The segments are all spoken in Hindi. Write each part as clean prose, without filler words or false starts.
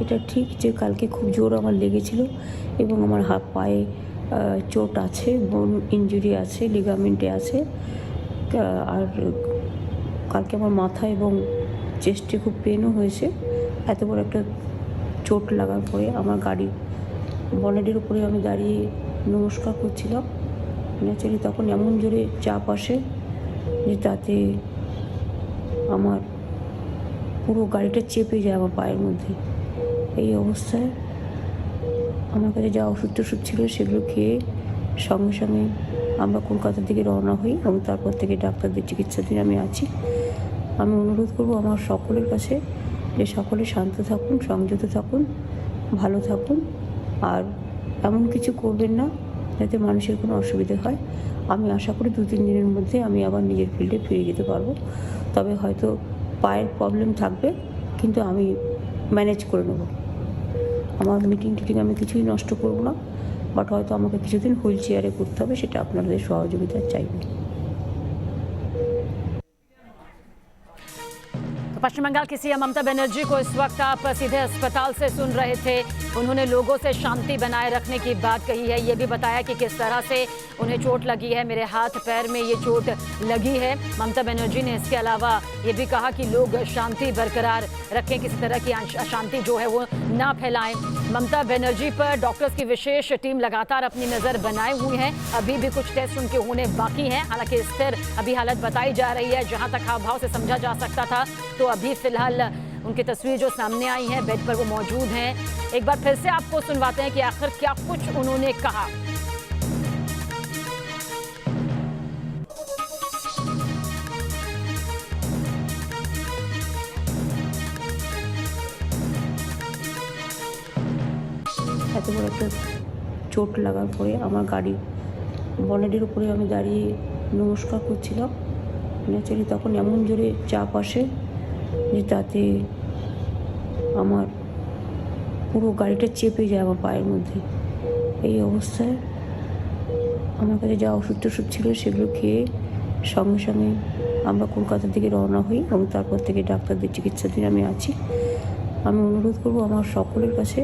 এটা ঠিক যে কালকে খুব জোর আমার লেগেছিল এবং আমার হাত পায়ে চোট আছে, বোন ইনজুরি আছে, লিগামেন্টে আছে। আর কালকে আমার মাথা এবং চেস্টে খুব পেনও হয়েছে। এত বড় একটা চোট লাগার পরে আমার গাড়ির বনেটের উপরে আমি দাঁড়িয়ে নমস্কার করছিলাম। ন্যাচারালি তখন এমন জোরে চাপ আসে যে তাতে আমার পুরো গাড়িটা চেপে যায় আমার পায়ের মধ্যে। এই অবস্থায় আমার কাছে যা ওষুধ টষুধ ছিল সেগুলো খেয়ে সঙ্গে সঙ্গে আমরা কলকাতার দিকে রওনা হই এবং তারপর থেকে ডাক্তারদের চিকিৎসাধীন আমি আছি। আমি অনুরোধ করব আমার সকলের কাছে যে সকলে শান্ত থাকুন, সংযত থাকুন, ভালো থাকুন, আর এমন কিছু করবেন না যাতে মানুষের কোনো অসুবিধে হয়। আমি আশা করি 2-3 দিনের মধ্যে আমি আবার নিজের ফিল্ডে ফিরে যেতে পারবো। তবে হয়তো পায়ের প্রবলেম থাকবে, কিন্তু আমি ম্যানেজ করে নেব। আমার মিটিং টিটিং আমি কিছুই নষ্ট করব না, বাট হয়তো আমাকে কিছুদিন হুইল চেয়ারে করতে হবে, সেটা আপনাদের সহযোগিতা চাইব। पश्चिम बंगाल की सीएम ममता बनर्जी को इस वक्त आप सीधे अस्पताल से सुन रहे थे। उन्होंने लोगों से शांति बनाए रखने की बात कही है। ये भी बताया कि किस तरह से उन्हें चोट लगी है, मेरे हाथ पैर में ये चोट लगी है। ममता बनर्जी ने इसके अलावा ये भी कहा कि लोग शांति बरकरार रखें, किसी तरह की अशांति जो है वो ना फैलाएं। ममता बनर्जी पर डॉक्टर्स की विशेष टीम लगातार अपनी नज़र बनाए हुई है। अभी भी कुछ टेस्ट उनके होने बाकी हैं। हालांकि स्थिर अभी हालत बताई जा रही है। जहां तक हाव भाव से समझा जा सकता था, तो अभी फिलहाल उनकी तस्वीर जो सामने आई है, बेड पर वो मौजूद हैं। एक बार फिर से आपको सुनवाते हैं कि आखिर क्या कुछ उन्होंने कहा। এত বড় একটা চোট লাগার পরে আমার গাড়ির বনেটের উপরে আমি দাঁড়িয়ে নমস্কার করছিলাম। ন্যাচারালি তখন এমন জোরে চাপ আসে যে তাতে আমার পুরো গাড়িটা চেপে যায় আমার পায়ের মধ্যে। এই অবস্থায় আমার কাছে যা ওষুধ টষুধ ছিল সেগুলো খেয়ে সঙ্গে সঙ্গে আমরা কলকাতার দিকে রওনা হই এবং তারপর থেকে ডাক্তারদের চিকিৎসাধীন আমি আছি। আমি অনুরোধ করব আমার সকলের কাছে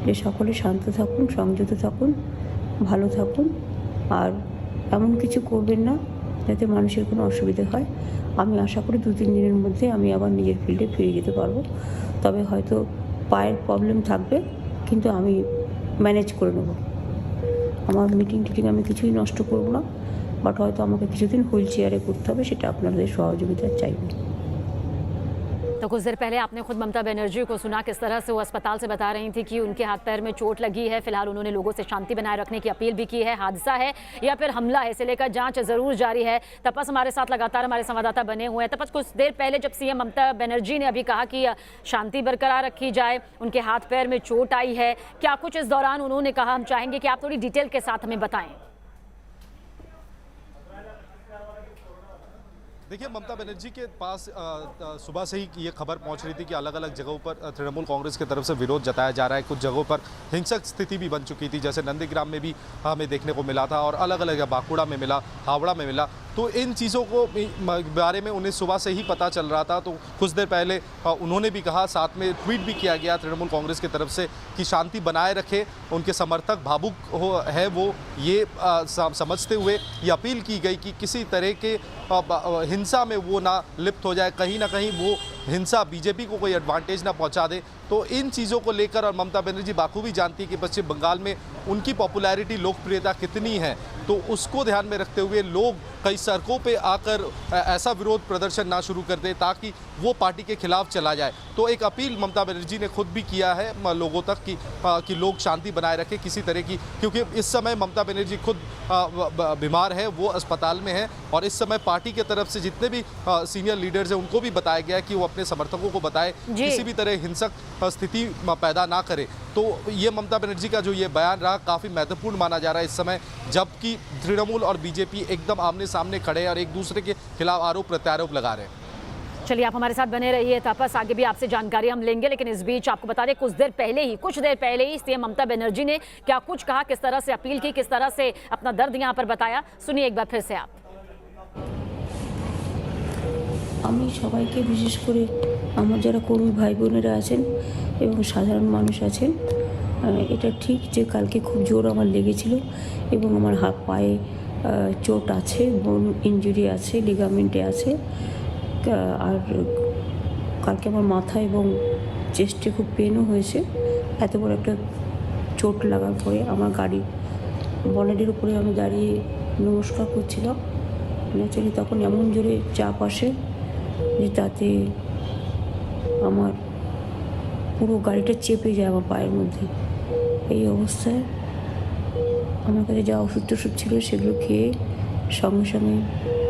যে সকলে শান্ত থাকুন, সংযত থাকুন, ভালো থাকুন, আর এমন কিছু করবেন না যাতে মানুষের কোনো অসুবিধে হয়। আমি আশা করি 2-3 দিনের মধ্যে আমি আবার নিজের ফিল্ডে ফিরে যেতে পারবো। তবে হয়তো পায়ের প্রবলেম থাকবে, কিন্তু আমি ম্যানেজ করে নেব। আমার মিটিং টিটিং আমি কিছুই নষ্ট করব না, বাট হয়তো আমাকে কিছুদিন হুইল চেয়ারে করতে হবে, সেটা আপনাদের সহযোগিতা চাইব। तो कुछ देर पहले आपने खुद ममता बनर्जी को सुना, किस तरह से वो अस्पताल से बता रही थी कि उनके हाथ पैर में चोट लगी है। फिलहाल उन्होंने लोगों से शांति बनाए रखने की अपील भी की है। हादसा है या फिर हमला है, इसे लेकर जांच जरूर जारी है। तपस हमारे साथ लगातार हमारे संवाददाता बने हुए हैं। तपस, कुछ देर पहले जब सीएम ममता बनर्जी ने अभी कहा कि शांति बरकरार रखी जाए, उनके हाथ पैर में चोट आई है, क्या कुछ इस दौरान उन्होंने कहा, हम चाहेंगे कि आप थोड़ी डिटेल के साथ हमें बताएं। देखिए, ममता बनर्जी के पास सुबह से ही ये खबर पहुंच रही थी कि अलग अलग जगहों पर तृणमूल कांग्रेस की तरफ से विरोध जताया जा रहा है। कुछ जगहों पर हिंसक स्थिति भी बन चुकी थी, जैसे नंदीग्राम में भी हमें देखने को मिला था और अलग अलग बांकुड़ा में मिला, हावड़ा में मिला। तो इन चीज़ों को बारे में उन्हें सुबह से ही पता चल रहा था। तो कुछ देर पहले उन्होंने भी कहा, साथ में ट्वीट भी किया गया तृणमूल कांग्रेस की तरफ से कि शांति बनाए रखे। उनके समर्थक भावुक है वो ये समझते हुए ये अपील की गई कि किसी तरह के हिंसा में वो ना लिप्त हो जाए, कहीं ना कहीं वो हिंसा बीजेपी को कोई एडवांटेज ना पहुंचा दे। तो इन चीज़ों को लेकर, और ममता बनर्जी बाखूबी जानती है कि पश्चिम बंगाल में उनकी पॉपुलैरिटी, लोकप्रियता कितनी है, तो उसको ध्यान में रखते हुए लोग कई सड़कों पे आकर ऐसा विरोध प्रदर्शन ना शुरू कर दे ताकि वो पार्टी के खिलाफ चला जाए। तो एक अपील ममता बनर्जी ने खुद भी किया है लोगों तक कि लोग शांति बनाए रखें किसी तरह की, क्योंकि इस समय ममता बनर्जी खुद बीमार है, वो अस्पताल में है, और इस समय पार्टी की तरफ से जितने भी सीनियर लीडर्स हैं उनको भी बताया गया है कि वो अपने समर्थकों को बताए किसी भी तरह हिंसक स्थिति पैदा ना करे। तो ये ममता बनर्जी का जो ये बयान रहा, काफ़ी महत्वपूर्ण माना जा रहा है इस समय, जबकि तृणमूल और बीजेपी एकदम आमने सामने खड़े हैं और एक दूसरे के खिलाफ आरोप प्रत्यारोप लगा रहे हैं। चलिए, आप हमारे साथ बने रहिए तपस, आगे भी आपसे जानकारी हम लेंगे। लेकिन इस बीच आपको बता दें, कुछ देर पहले ही सीएम ममता बनर्जी ने क्या कुछ कहा, किस तरह से अपील की, किस तरह से अपना दर्द यहाँ पर बताया, सुनिए एक बार फिर से आप। আমি সবাইকে, বিশেষ করে আমার যারা কর্মী ভাই বোনেরা আছেন এবং সাধারণ মানুষ আছেন, এটা ঠিক যে কালকে খুব জোর আমার লেগেছিল এবং আমার হাত পায়ে চোট আছে, বোন ইনজুরি আছে, লিগামেন্টে আছে। আর কালকে আমার মাথা এবং চেস্টে খুব পেনও হয়েছে। এত বড় একটা চোট লাগার পরে আমার গাড়ি বনেটের উপরে আমি দাঁড়িয়ে নমস্কার করছিলাম। ন্যাচারালি তখন এমন জোরে চাপ আসে যে তাতে আমার পুরো গাড়িটা চেপে যায় আমার পায়ের মধ্যে। এই অবস্থায় আমার কাছে যা ওষুধ টষুধ ছিল সেগুলো খেয়ে সঙ্গে সঙ্গে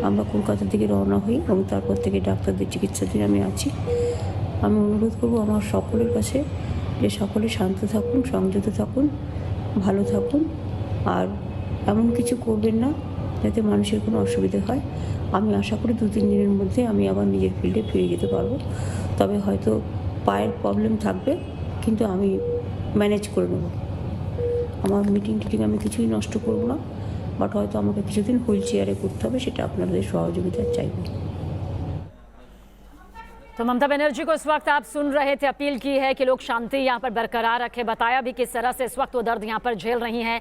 আমরা কলকাতার দিকে রওনা হই এবং তারপর থেকে ডাক্তারদের চিকিৎসাধীন আমি আছি। আমি অনুরোধ করব আমার সকলের কাছে যে সকলে শান্ত থাকুন, সংযত থাকুন, ভালো থাকুন, আর এমন কিছু করবেন না যাতে মানুষের কোনো অসুবিধা হয়। আমি আশা করি 2-3 দিনের মধ্যে আমি আবার নিজের ফিল্ডে ফিরে যেতে পারবো। তবে হয়তো পায়ের প্রবলেম থাকবে, কিন্তু আমি ম্যানেজ করে নেব। আমার মিটিং টিটিং আমি কিছুই নষ্ট করব না, বাট হয়তো আমাকে কিছুদিন হুইল চেয়ারে করতে হবে, সেটা আপনাদের সহযোগিতা চাইব। तो ममता बनर्जी को इस वक्त आप सुन रहे थे, अपील की है कि लोग शांति यहाँ पर बरकरार रखें। बताया भी किस तरह से इस वक्त वो दर्द यहाँ पर झेल रही हैं।